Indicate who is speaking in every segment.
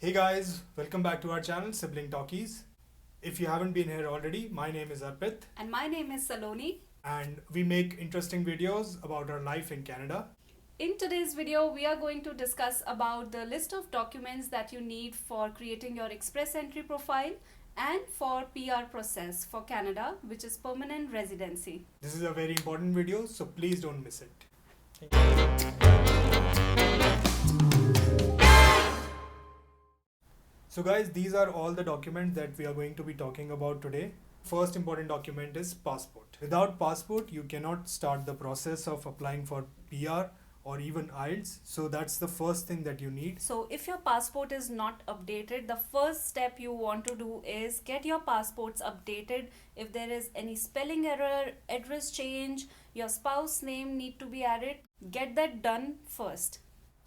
Speaker 1: Hey guys, welcome back to our channel Sibling Talkies. If you haven't been here already, my name is Arpit
Speaker 2: And my name is Saloni.
Speaker 1: and we make interesting videos about our life in Canada.
Speaker 2: In today's video, we are going to discuss about the list of documents that you need for creating your Express Entry profile and for PR process for Canada, which is permanent residency.
Speaker 1: This is a very important video, so please don't miss it. Thank you. So guys, these are all the documents that we are going to be talking about today. First important document is passport. Without passport, you cannot start the process of applying for PR or even IELTS. So that's the first thing that you need.
Speaker 2: So if your passport is not updated, the first step you want to do is get your passports updated. If there is any spelling error, address change, your spouse name need to be added, get that done first.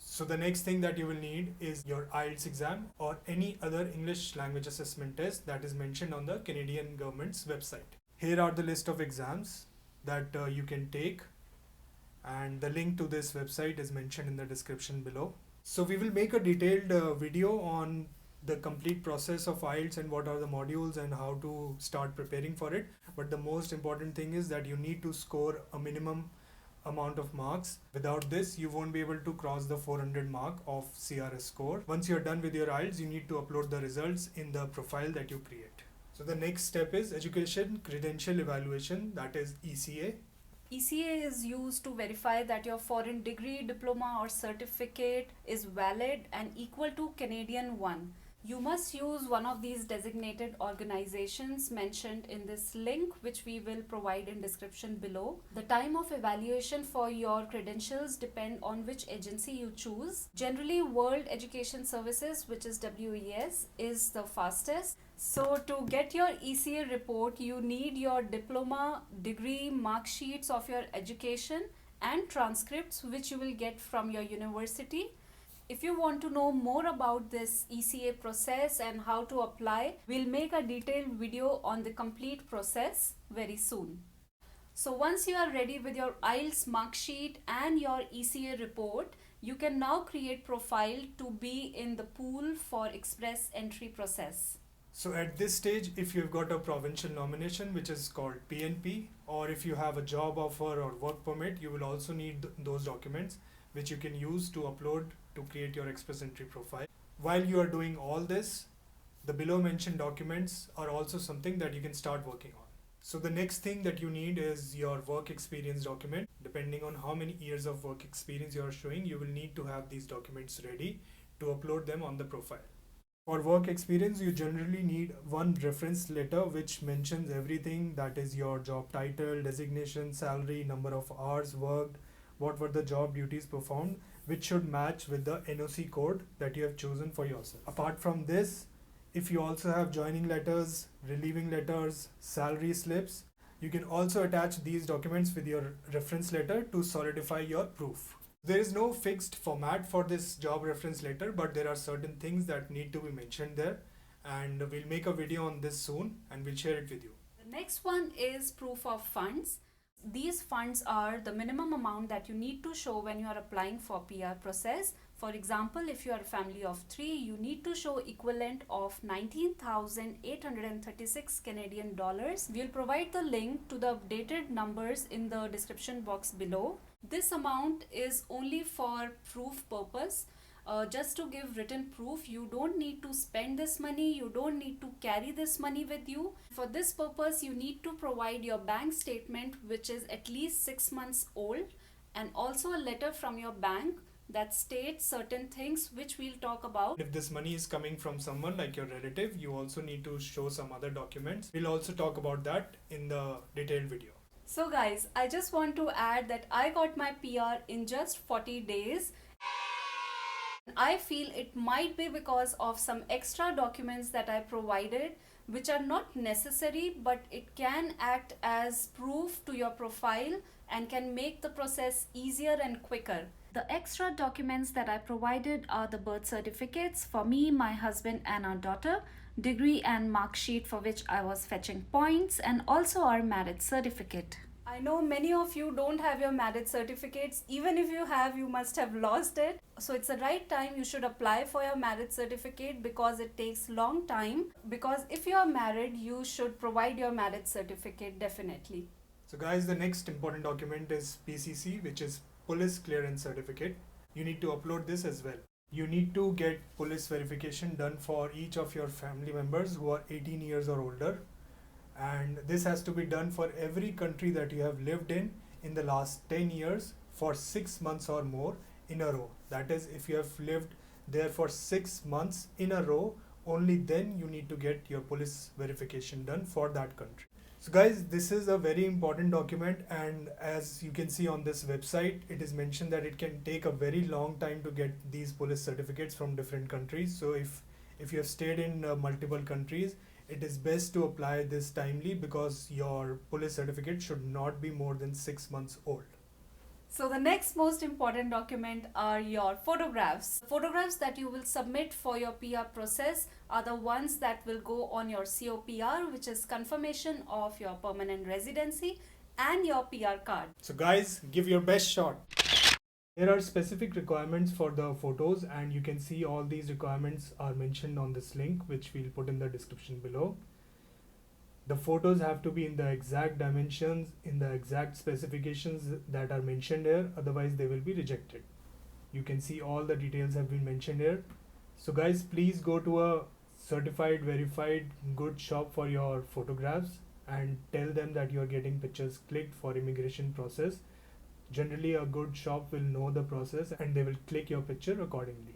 Speaker 1: So the next thing that you will need is your IELTS exam or any other English language assessment test that is mentioned on the Canadian government's website. Here are the list of exams that you can take, and the link to this website is mentioned in the description below. So we will make a detailed video on the complete process of IELTS and what are the modules and how to start preparing for it. But the most important thing is that you need to score a minimum amount of marks. Without this, you won't be able to cross the 400 mark of CRS score. Once you're done with your IELTS, you need to upload the results in the profile that you create. So the next step is Education Credential Evaluation, that is ECA.
Speaker 2: ECA is used to verify that your foreign degree, diploma or certificate is valid and equal to Canadian one. You must use one of these designated organizations mentioned in this link, which we will provide in description below. The time of evaluation for your credentials depend on which agency you choose. Generally, World Education Services, which is WES, is the fastest. So to get your ECA report, you need your diploma, degree, mark sheets of your education and transcripts, which you will get from your university. If you want to know more about this ECA process and how to apply, we'll make a detailed video on the complete process very soon. So once you are ready with your IELTS mark sheet and your ECA report, you can now create profile to be in the pool for Express Entry process.
Speaker 1: So at this stage, if you've got a provincial nomination, which is called PNP, or if you have a job offer or work permit, you will also need those documents, which you can use to upload to create your Express Entry profile. While you are doing all this, the below mentioned documents are also something that you can start working on. So the next thing that you need is your work experience document. Depending on how many years of work experience you are showing, you will need to have these documents ready to upload them on the profile. For work experience, you generally need one reference letter which mentions everything, that is your job title, designation, salary, number of hours worked, what were the job duties performed, which should match with the NOC code that you have chosen for yourself. Apart from this, if you also have joining letters, relieving letters, salary slips, you can also attach these documents with your reference letter to solidify your proof. There is no fixed format for this job reference letter, but there are certain things that need to be mentioned there, and we'll make a video on this soon and we'll share it with you.
Speaker 2: The next one is proof of funds. These funds are the minimum amount that you need to show when you are applying for PR process. For example, if you are a family of 3, you need to show equivalent of 19,836 Canadian dollars. We'll provide the link to the updated numbers in the description box below. This amount is only for proof purpose. Just to give written proof, you don't need to spend this money, you don't need to carry this money with you. For this purpose, you need to provide your bank statement, which is at least 6 months old, and also a letter from your bank that states certain things which we'll talk about.
Speaker 1: If this money is coming from someone like your relative, you also need to show some other documents. We'll also talk about that in the detailed video.
Speaker 2: So guys, I just want to add that I got my PR in just 40 days. I feel it might be because of some extra documents that I provided, which are not necessary, but it can act as proof to your profile and can make the process easier and quicker. The extra documents that I provided are the birth certificates for me, my husband and our daughter, degree and mark sheet for which I was fetching points, and also our marriage certificate. I I know many of you don't have your marriage certificates. Even if you have, you must have lost it. So it's the right time you should apply for your marriage certificate because it takes long time. Because if you are married, you should provide your marriage certificate definitely.
Speaker 1: So guys, the next important document is PCC, which is Police Clearance Certificate. You need to upload this as well. You need to get police verification done for each of your family members who are 18 years or older. And this has to be done for every country that you have lived in the last 10 years for 6 months or more in a row. That is, if you have lived there for 6 months in a row, only then you need to get your police verification done for that country. So guys, this is a very important document, and as you can see on this website, it is mentioned that it can take a very long time to get these police certificates from different countries. So if you have stayed in multiple countries, it is best to apply this timely because your police certificate should not be more than 6 months old.
Speaker 2: So the next most important document are your photographs. Photographs that you will submit for your PR process are the ones that will go on your COPR, which is confirmation of your permanent residency, and your PR card.
Speaker 1: So guys, give your best shot. There are specific requirements for the photos, and you can see all these requirements are mentioned on this link, which we'll put in the description below. The photos have to be in the exact dimensions, in the exact specifications that are mentioned here, otherwise they will be rejected. You can see all the details have been mentioned here. So guys, please go to a certified, verified, good shop for your photographs and tell them that you are getting pictures clicked for immigration process. Generally, a good shop will know the process and they will click your picture accordingly.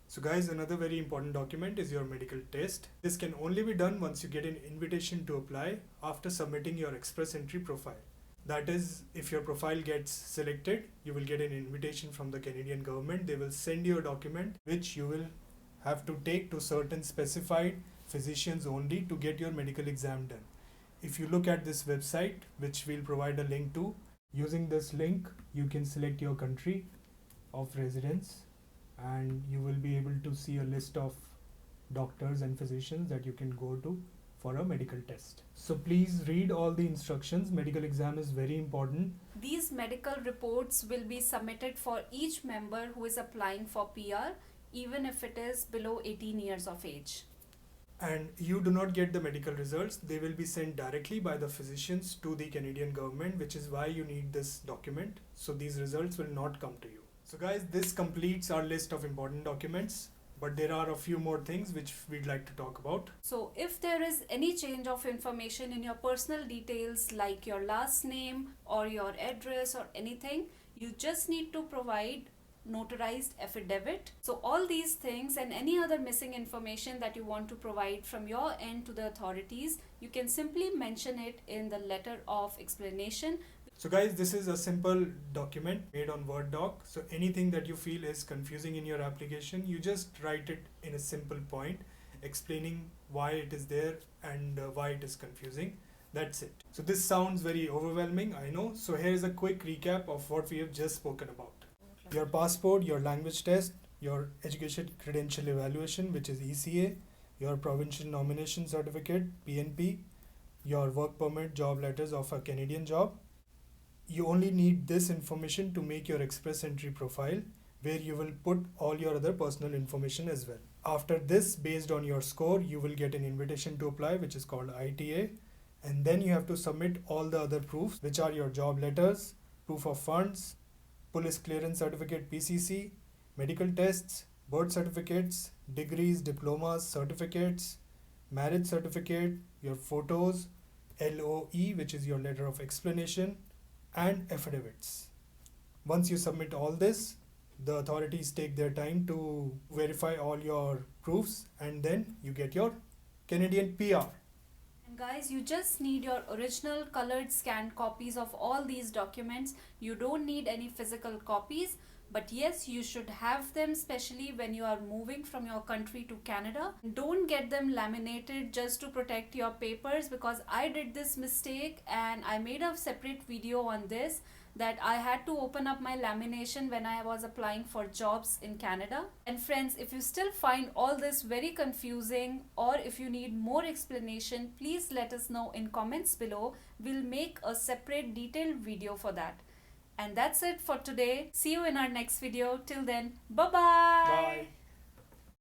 Speaker 1: So guys, another very important document is your medical test. This can only be done once you get an invitation to apply after submitting your express entry profile. That is, if your profile gets selected, you will get an invitation from the Canadian government. They will send you a document which you will have to take to certain specified physicians only to get your medical exam done. If you look at this website, which we'll provide a link to, using this link, you can select your country of residence and you will be able to see a list of doctors and physicians that you can go to for a medical test. So please read all the instructions. Medical exam is very important.
Speaker 2: These medical reports will be submitted for each member who is applying for PR, even if it is below 18 years of age.
Speaker 1: And you do not get the medical results. They will be sent directly by the physicians to the Canadian government, which is why you need this document. So these results will not come to you. So guys, this completes our list of important documents, but there are a few more things which we'd like to talk about.
Speaker 2: So if there is any change of information in your personal details like your last name or your address or anything, you just need to provide notarized affidavit. So all these things and any other missing information that you want to provide from your end to the authorities, you can simply mention it in the letter of explanation.
Speaker 1: So guys, this is a simple document made on Word doc. So anything that you feel is confusing in your application, you just write it in a simple point, explaining why it is there and why it is confusing. That's it. So this sounds very overwhelming, I know. So here's a quick recap of what we have just spoken about. Your passport, your language test, your education credential evaluation, which is ECA, your provincial nomination certificate, PNP, your work permit, job letters of a Canadian job. You only need this information to make your express entry profile, where you will put all your other personal information as well. After this, based on your score, you will get an invitation to apply, which is called ITA, and then you have to submit all the other proofs, which are your job letters, proof of funds, police clearance certificate PCC, medical tests, birth certificates, degrees, diplomas, certificates, marriage certificate, your photos, LOE, which is your letter of explanation, and affidavits. Once you submit all this, the authorities take their time to verify all your proofs and then you get your Canadian PR.
Speaker 2: And guys, you just need your original colored scanned copies of all these documents. You don't need any physical copies, but yes, you should have them, especially when you are moving from your country to Canada. Don't get them laminated just to protect your papers, because I did this mistake and I made a separate video on this, that I had to open up my lamination when I was applying for jobs in Canada. And friends, if you still find all this very confusing, or if you need more explanation, please let us know in comments below. We'll make a separate detailed video for that. And that's it for today. See you in our next video. Till then, bye-bye.
Speaker 1: Bye.